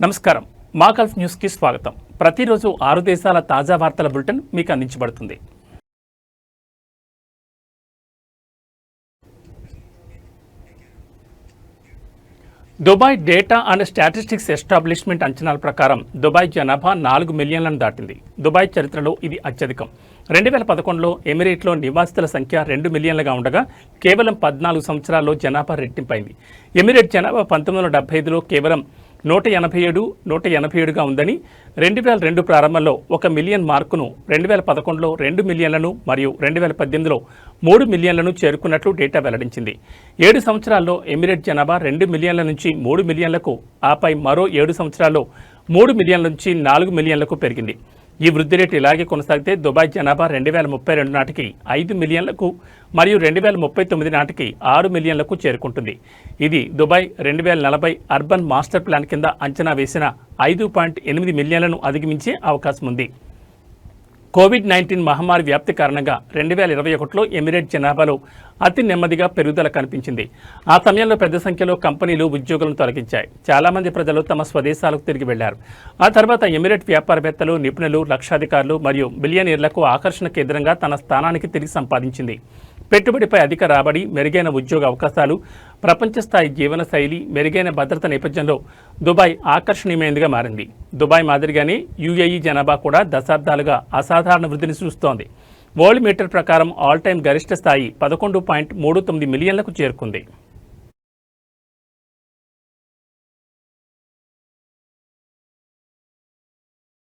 నమస్కారం. మా గల్ఫ్ న్యూస్కి స్వాగతం. ప్రతిరోజు 6 దేశాల తాజా వార్తల బులెటిన్ మీకు అందించబడుతుంది. Dubai data and statistics establishment అంచనాల ప్రకారం దుబాయ్ జనాభా 4 మిలియన్లను దాటింది. దుబాయ్ చరిత్రలో ఇది అత్యధికం. 2011లో ఎమిరేట్లో నివాసితుల సంఖ్య 2 మిలియన్లుగా ఉండగా కేవలం 14 సంవత్సరాల్లో జనాభా రెట్టింపైంది. ఎమిరేట్ జనాభా 1975లో కేవలం 187గా ఉందని, 2002 ప్రారంభంలో 1 మిలియన్ మార్కును, 2011లో 2 మిలియన్లను మరియు 2018లో 3 మిలియన్లను చేరుకున్నట్లు డేటా వెల్లడించింది. 7 సంవత్సరాల్లో ఎమిరేట్ జనాభా 2 మిలియన్ల నుంచి 3 మిలియన్లకు, ఆపై మరో 7 సంవత్సరాల్లో 3 మిలియన్ల నుంచి 4 మిలియన్లకు పెరిగింది. ఈ వృద్ధి రేటు ఇలాగే కొనసాగితే దుబాయ్ జనాభా 2032 నాటికి 5 మిలియన్లకు మరియు 2039 నాటికి 6 మిలియన్లకు చేరుకుంటుంది. ఇది దుబాయ్ 2040 అర్బన్ మాస్టర్ ప్లాన్ కింద అంచనా వేసిన 5.8 మిలియన్లను అధిగమించే అవకాశం ఉంది. కోవిడ్-19 మహమ్మారి వ్యాప్తి కారణంగా 2021లో ఎమిరేట్ జనాభాలో అతి నెమ్మదిగా పెరుగుదల కనిపించింది. ఆ సమయంలో పెద్ద సంఖ్యలో కంపెనీలు ఉద్యోగులను తొలగించాయి. చాలామంది ప్రజలు తమ స్వదేశాలకు తిరిగి వెళ్లారు. ఆ తర్వాత ఎమిరేట్ వ్యాపారవేత్తలు, నిపుణులు, లక్షాధికారులు మరియు బిలియనీర్లకు ఆకర్షణ కేంద్రంగా తన స్థానానికి తిరిగి సంపాదించింది. పెట్టుబడిపై అధిక రాబడి, మెరుగైన ఉద్యోగ అవకాశాలు, ప్రపంచ స్థాయి జీవన శైలి, మెరుగైన భద్రత నేపథ్యంలో దుబాయ్ ఆకర్షణీయమైనదిగా మారింది. దుబాయ్ మాదిరిగానే యూఏఈ జనాభా కూడా దశాబ్దాలుగా అసాధారణ వృద్ధిని చూస్తోంది. వరల్డ్ మీటర్ ప్రకారం ఆల్ టైమ్ గరిష్ట స్థాయి 11.39 మిలియన్లకు చేరుకుంది.